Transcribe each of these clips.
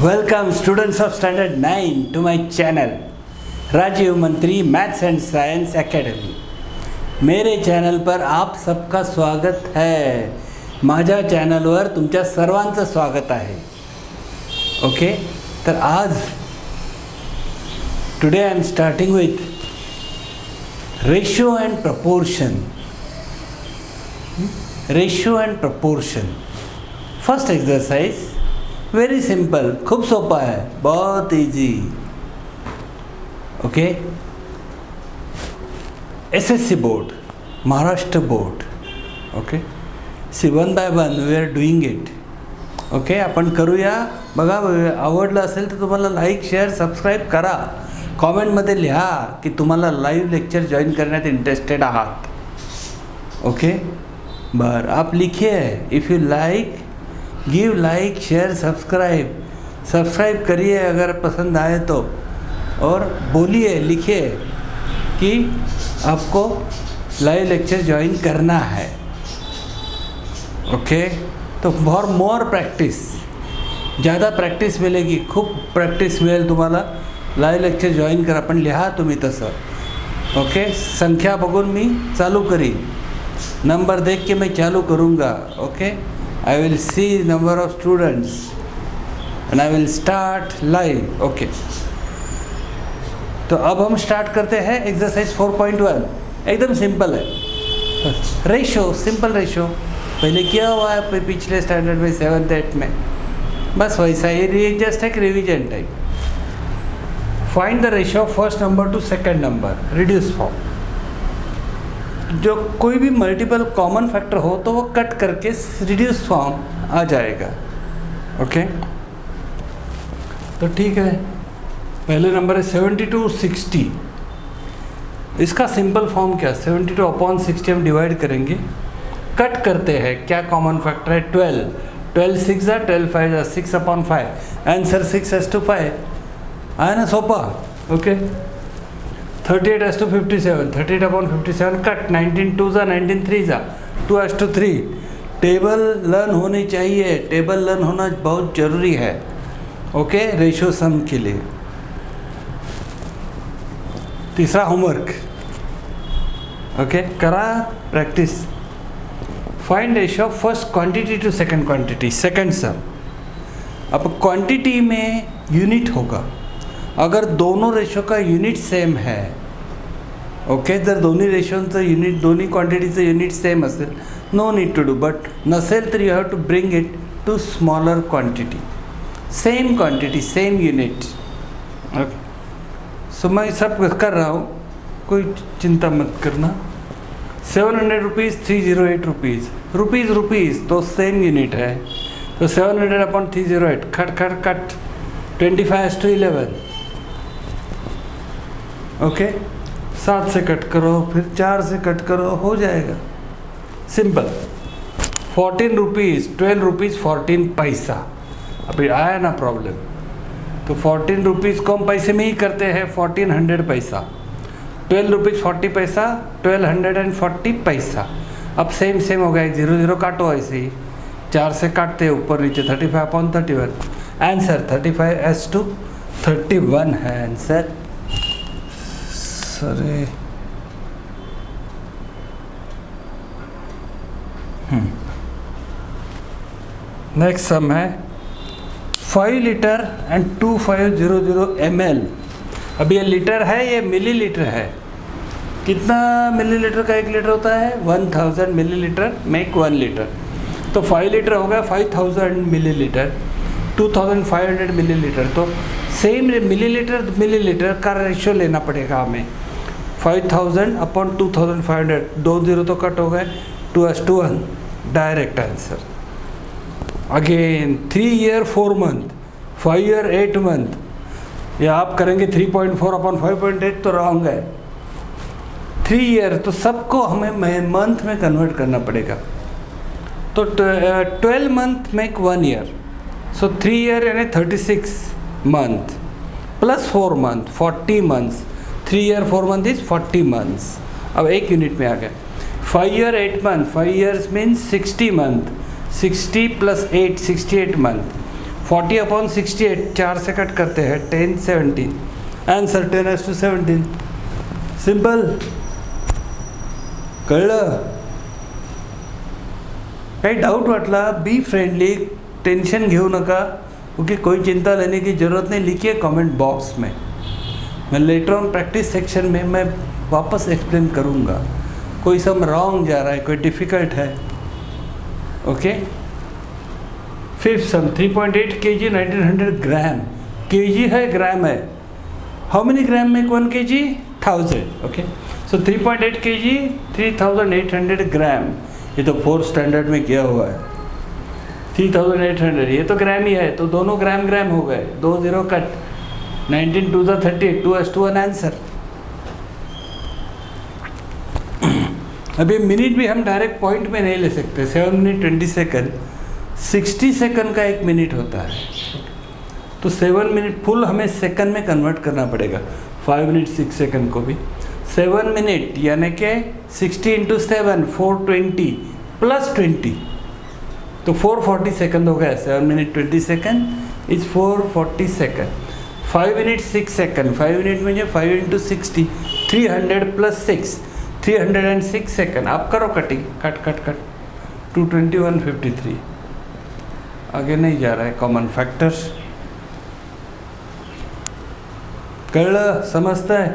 Welcome students of standard 9 to my channel Rajiv मंत्री maths and science academy. मेरे channel पर आप सबका स्वागत है। माझ्या चॅनलवर तुमच्या सर्वांचं स्वागत आहे। ओके, तर आज today I am starting with ratio and proportion. Ratio and proportion first exercise, very simple, खूब सोपा है, बहुत easy. Okay, SSC board, Maharashtra board. Okay, see 1 by 1 we are doing it. Okay, आपण करूया। बघा, आवडलं असेल तर तुम्हाला लाईक शेअर सबस्क्राईब करा। कॉमेंटमध्ये लिहा की तुम्हाला लाईव्ह लेक्चर जॉइन करण्यात इंटरेस्टेड आहात। ओके, बरं, आप लिखिए if you like, give like share subscribe करिए अगर पसंद आए तो, और बोलिए, लिखिए कि आपको लाइव लेक्चर ज्वाइन करना है। ओके, तो फॉर मोर प्रैक्टिस, ज़्यादा प्रॅक्टिस मिळेगी, खूप प्रॅक्टिस मिळेल तुम्हाला। लाइव लेक्चर जॉइन करा, पण लिहा तुम्ही तसं। ओके, संख्या बघून मी चालू करीन, नंबर देख के मैं चालू करूँगा। Okay, I will see number of students and I will start live। Okay, तो अब हम स्टार्ट करते हैं एक्सरसाइज 4.1। एकदम सिंपल है, रेशो, सिंपल रेशो पहले किया हुआ है पिछले स्टैंडर्ड में 7th 8th में, बस वैसा ही, जस्ट एक revision type. Find the ratio of first number two second number, reduce form. जो कोई भी मल्टीपल कॉमन फैक्टर हो तो वो कट करके रिड्यूस फॉर्म आ जाएगा। ओके, तो ठीक है, पहले नंबर है 72 60। इसका सिंपल फॉर्म क्या, 72 अपॉन 60 हम डिवाइड करेंगे, कट करते हैं। क्या कॉमन फैक्टर है, 12 6 जा, 12 5 जा, 6 अपॉन 5, आंसर 6:5 आया ना, सोपा। Okay, 38 as to 57, 38 upon 57 cut, 19 2 जा, 19 3 जा, 2:3। टेबल लर्न होनी चाहिए, टेबल लर्न होना बहुत ज़रूरी है। ओके, रेशो सम के लिए। तीसरा होमवर्क, ओके, करा practice. Find ratio of first quantity to second quantity, second sum. अब क्वांटिटी में यूनिट होगा, अगर दोनों रेशो का युनिट सेम है। ओके, जर दोन्ही रेशोंचं युनिट, दोन्ही क्वांटिटीचं युनिट सेम असेल, no need to do, but नसेल तर you have to bring it to smaller quantity, same quantity same unit. Okay, so मैं सब कर रहा हूँ, कोई चिंता मत करना। 700 रुपीज़, 308 रुपीज़ तो सेम यूनिट है, तो 700 अपॉन 308 कट 25:11। ओके, 7 से कट करो, फिर 4 से कट करो, हो जाएगा सिंपल। 14 रुपीज़, 12 रुपीज़ 14 पैसा। अभी आया ना प्रॉब्लम, तो 14 रुपीज़ को हम पैसे में ही करते हैं, 1400 पैसा। 12 रुपीज़ 40 पैसा, 1240 पैसा। अब सेम हो गया, 0 0 काटो ऐसे ही, 4 से काटते ऊपर नीचे, 35 अपॉन 31, आंसर 35 as to 31 है आंसर। सरे नेक्स्ट सम है 5 लीटर एंड 2500 ml। अब ये लीटर है, ये मिलीलीटर है। कितना मिलीलीटर का 1 लीटर होता है, 1000 मिलीलीटर मेक 1 लीटर। तो 5 लीटर हो गया 5000 मिलीलीटर, 2500 मिलीलीटर। तो सेम मिलीलीटर का रेशियो लेना पड़ेगा हमें। 5000 अपॉन 2500, 2 0 तो कट हो गए, 2:1 direct answer. Again 3 year 4 month, 5 year 8 month, या आप करेंगे 3.4 अपॉन 5.8 तो रॉन्ग है। 3 year तो सबको हमें मंथ में कन्वर्ट करना पड़ेगा। तो 12 month मेक 1 year, सो 3 year यानी 36 month plus 4 month 40 months। 3 year 4 month is 40 months। अब एक यूनिट में आ गया। 5 year 8 month, 5 years means 60 month, 60 + 8 68 month। 40/68, 4 से कट करते हैं, 10 17, आंसर 10:17. सिंपल. कळलं? काही डाउट वाटला, बी फ्रेंडली, टेंशन घेऊ नका. ओके, कोई चिंता लेने की ज़रूरत नहीं. लिखिए कमेंट बॉक्स में, मैं लेटर ऑन प्रैक्टिस सेक्शन में मैं वापस एक्सप्लेन करूँगा. कोई सम रॉन्ग जा रहा है, कोई डिफ़िकल्ट है. ओके. फिफ्थ सम 3.8 kg 1900 ग्राम. kg है, ग्राम है. हाउ मेनी ग्राम में 1 kg? 1000. ओके, सो 3.8 kg 3800 ग्राम. ये तो 4th स्टैंडर्ड में किया हुआ है. 3800, ये तो ग्राम ही है, तो दोनों ग्राम ग्राम हो गए. 2 0 कट. 19 2 38, 2:1 आंसर. अभी मिनट भी हम डायरेक्ट पॉइंट में नहीं ले सकते. 7 मिनट 20 सेकंड, 60 सेकंड का 1 मिनट होता है. तो 7 मिनट फुल हमें सेकंड में कन्वर्ट करना पड़ेगा. 5 मिनट 6 सेकंड को भी 7 मिनट यानी कि 60 × 7 420 प्लस 20, तो 440 सेकंड हो गया. 7 minute 20 second is 440 second. 5 minute 6 second, 5 minute म्हणजे 5 × 60, 300 प्लस 6, 306 सेकंड. आप करो कटिंग, कट कट कट. 220 153. आगे नहीं जा रहा है. Common factors. कळलं? समझता है?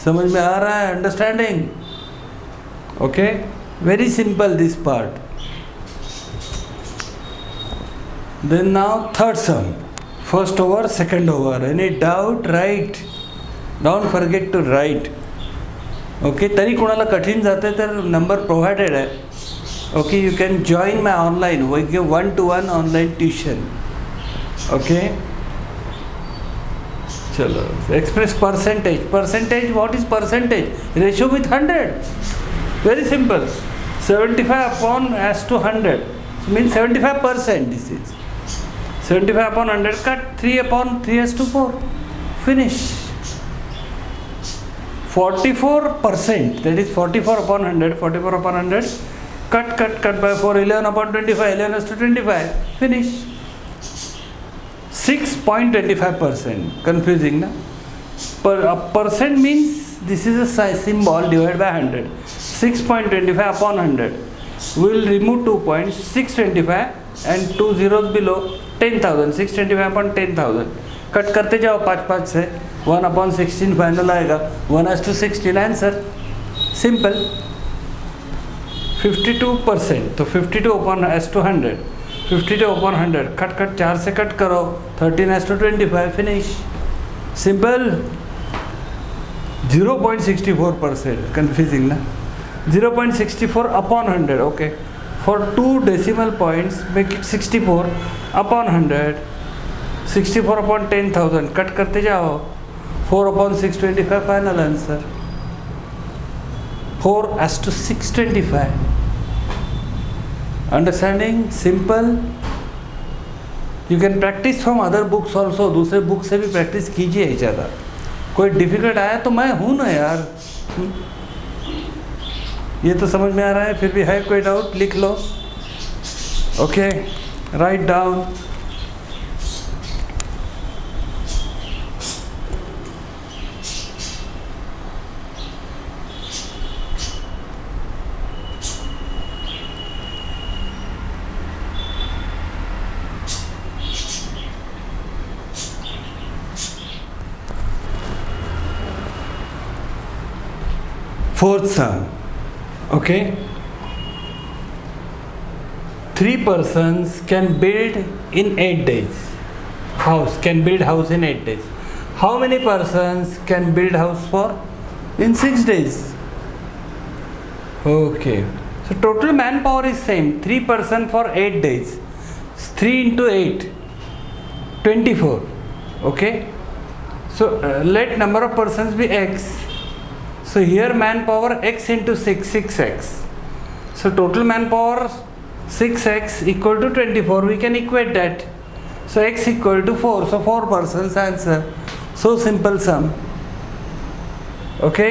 समझ में आ रहा है? Understanding? Okay, very simple this part. Then now third sum, first over, second over. Any doubt? Write. Don't forget to write. Okay, तरी कोणाला कठीण जाते तर नंबर प्रोव्हाइडेड आहे. Okay, you can join my online. We give 1-to-1 online tuition. Okay, चलो. Express percentage. Percentage, what is percentage? Ratio with 100. Very simple. 75/100 means 75%. This is 75/100 cut 3/3:4. Finish. 44%, that is 44/100. 44/100 cut by 4, 11/25. 11:25. Finish. 6.25%. Confusing na? Percent means this is a symbol divided by 100. 6.25/100. We will remove 2 points. 625 and 2 zeros below 10,000. 625/10,000. Cut करते जाओ 5 से. 1/16 final आएगा. 1:16 answer. Simple. 52%, तो 52/100. 52/100 cut 4 से cut करो. 13:25. Finish. Simple. 0.64%. Confusing ना? 0.64/100. okay, for 2 decimal points make it 64/100. 64/10,000 cut करते जाओ. 4/625 final answer. 4:625. Understanding? Simple. You can practice from other books also. दूसरे बुक से भी प्रैक्टिस कीजिए ज़्यादा. कोई डिफ़िकल्ट आया तो मैं हूँ ना यार. ये तो समझ में आ रहा है. फिर भी है कोई डाउट? लिख लो. Okay, right down. Fourth sum. Okay, 3 persons can build in 8 days. Can build house in 8 days. How many persons can build house for in 6 days? Okay, so total manpower is same. 3 person for 8 days. 3 × 8, 24. Okay, so let number of persons be x. So here manpower x into 6, 6x. So total manpower 6x equal to 24. We can equate that. So x equal to 4. So 4 persons answer. So simple sum. Okay.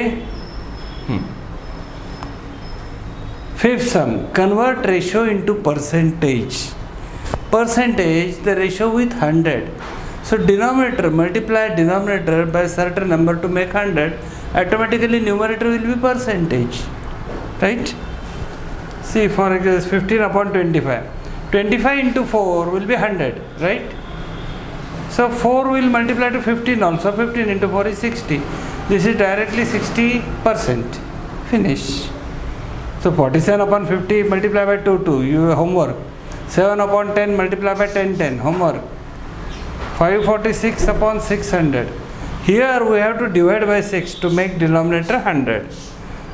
Fifth sum. Convert ratio into percentage. percentage the ratio with 100. So denominator, multiply denominator by certain number to make 100, automatically numerator will be percentage, right? See, for example, 15 upon 25. 25 into 4 will be 100, right? So 4 will multiply to 15 also. 15 into 4 is 60. This is directly 60%. Finish. So 47 upon 50 multiply by 2, you have homework. 7 upon 10 multiply by 10, homework. 546 upon 600. Here we have to divide by 6 to make denominator 100.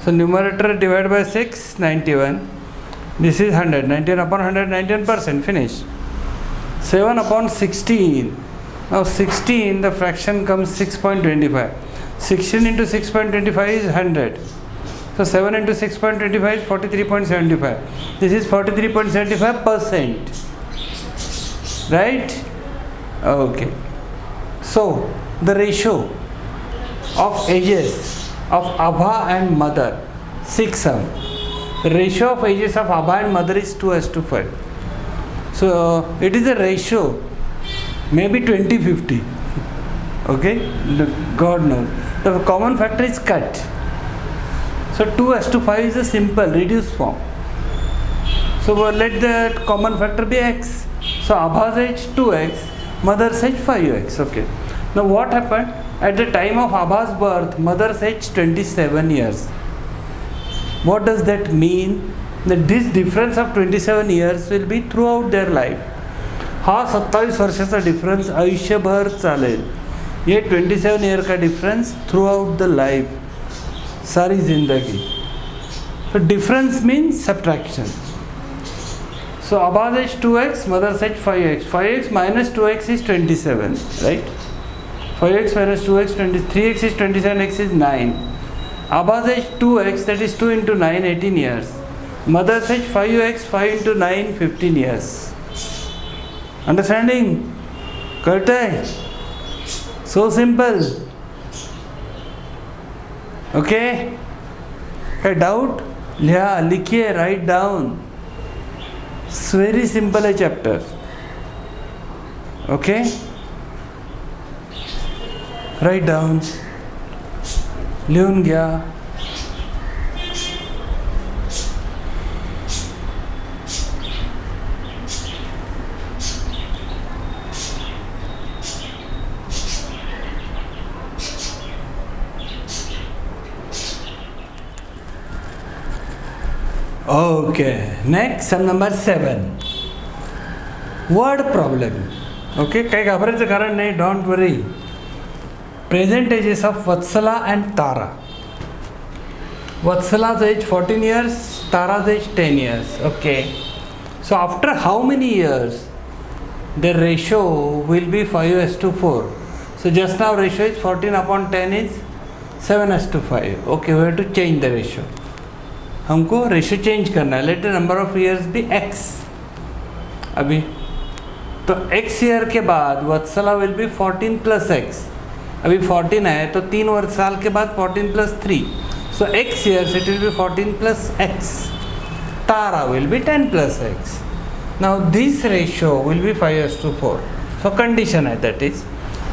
So numerator divided by 6, 91. This is 100. 19 upon 100, 19%. Finish. 7 upon 16. Now 16, the fraction comes 6.25. 16 into 6.25 is 100. So 7 into 6.25 is 43.75. This is 43.75%. Right? Okay. So the ratio of ages of Abha and mother, 6 sum. The ratio of ages of Abha and mother is 2:5. So it is a ratio, maybe 20-50. Okay? God knows. The common factor is cut. So 2:5 is a simple reduced form. So let the common factor be x. So Abha's age 2x, mother's age 5x. Okay. Now what happened? At the time of Abha's birth, mother's age 27 years. What does that mean? That this difference of 27 years will be throughout their life. हा 27 वर्षाचा difference आयुष्यभर चालेल. ये 27 year का difference through out the life, सारी जिंदगी. तो difference means subtraction. So Abha's age 2x, mother's age 5x. 5x minus 2x is 27, right? 5x minus 2x, 3x is 27, x is 9. Abha's age 2x, that is 2 into 9, 18 years. Mother's age 5x, 5 into 9, 15 years. Understanding? Correct? So simple. Okay? A doubt? Yeah, लिखिए, write down. It's very simple a chapter. Okay? Write down. लिहून घ्या. Okay, next sum number 7. Word problem. Okay, काही घाबरायचं कारण नाही, don't worry. Present ages of Vatsala and Tara. Vatsala's age 14 years, Tara's age 10 years. Okay. So after how many years the ratio will be 5:4? So just now ratio is 14 upon 10 is 7:5. Okay, we have to change the ratio. हमको ratio change करना है. Let the number of years be x. अभी तो x year के बाद Vatsala will be 14 plus x. अभी 14 है तो 3 वर्ष साल के बाद 14 plus 3. So x years it will be 14 plus x. Tara will be 10 plus x. Now this ratio will be 5:4. So condition है that is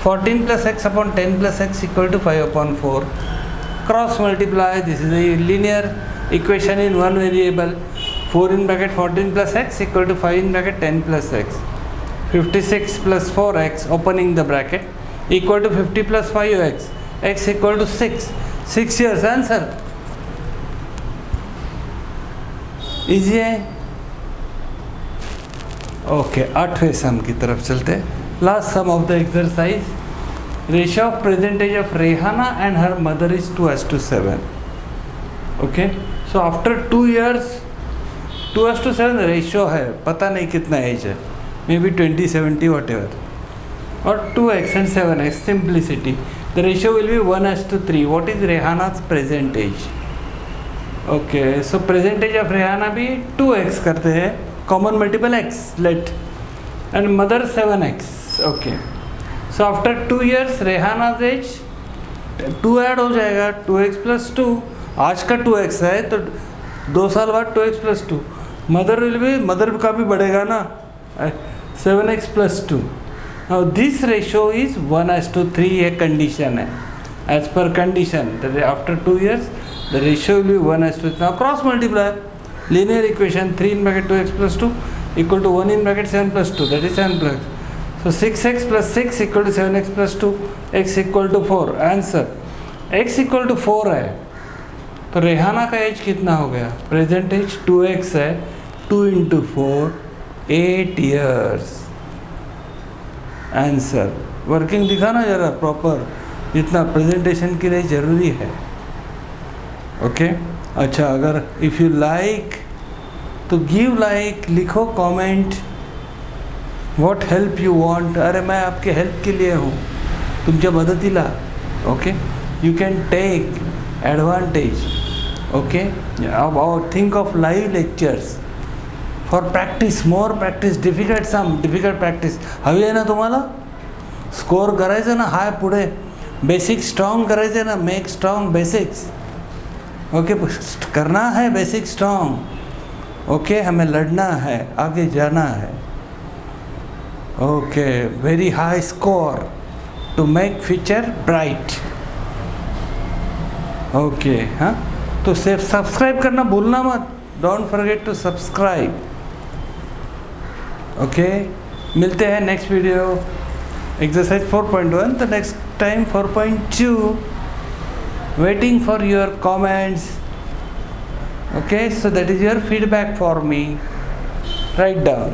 14 plus x upon 10 plus x equal to 5/4. Cross multiply, this is a linear equation in one variable. 4 in bracket 14 plus x equal to 5 in bracket 10 plus x. 56 plus 4x opening the bracket equal to 50 plus 5x. X equal to 6. 6 years answer. Easy है. Okay, 8वें सम की तरफ चलते. Last sum of the exercise. Ratio of present age of Rehana and her mother is 2:7. Okay. So after 2 years 2:7 ratio है, पता नहीं कितना as है, may be 20, 70 whatever. और 2x and 7x simplicity. The ratio will be 1:3. What is Rehana's present age? Okay, so present age of Rehana भी 2x करते हैं, common multiple x let, and mother 7x. Okay, so after 2 years Rehana's age 2 add हो जाएगा, 2x plus 2. आज का 2x है तो 2 साल बाद 2x plus 2. मदर विल भी, मदर का भी बढ़ेगा ना, 7x plus 2. Now this ratio is 1:3 ये condition है. As per condition, that after 2 years, the ratio will be 1:3. Now cross multiply. Linear equation 3 in bracket 2x plus 2 equal to 1 in bracket 7 plus 2. That is 7 plus. So 6x plus 6 equal to 7x plus 2. X equal to 4. Answer. X equal to 4 है. तो रेहाना का as कितना हो गया? Present as 2x है. 2 into 4 8 years. Answer. Working दिखा ना जरा प्रॉपर, जितना प्रेजेंटेशन के लिए ज़रूरी है. ओके अच्छा, अगर इफ़ यू लाइक तो गिव लाइक, लिखो comment, what help you want. अरे मैं आपके हेल्प के लिए हूँ, तुमच्या मदतीला. Okay, you can take advantage. Okay, अब think of live lectures for practice, more practice, difficult practice हवी आहे ना तुम्हाला. स्कोर करायचं ना हाय पुढे, बेसिक स्ट्रॉन्ग करायचं ना, मेक स्ट्रॉन्ग बेसिक्स. ओके, करना है बेसिक स्ट्रॉन्ग. ओके, हमें लड़ना है, आगे जाना है. Okay, very high score to make future bright. Okay हाँ, तो सिर्फ सब्सक्राइब करना भूलना मत. Don't forget to subscribe. Okay, मिलते हैं next video. Exercise 4.1, the next time 4.2. Waiting for your comments. Okay, so that is your feedback for me. Write down.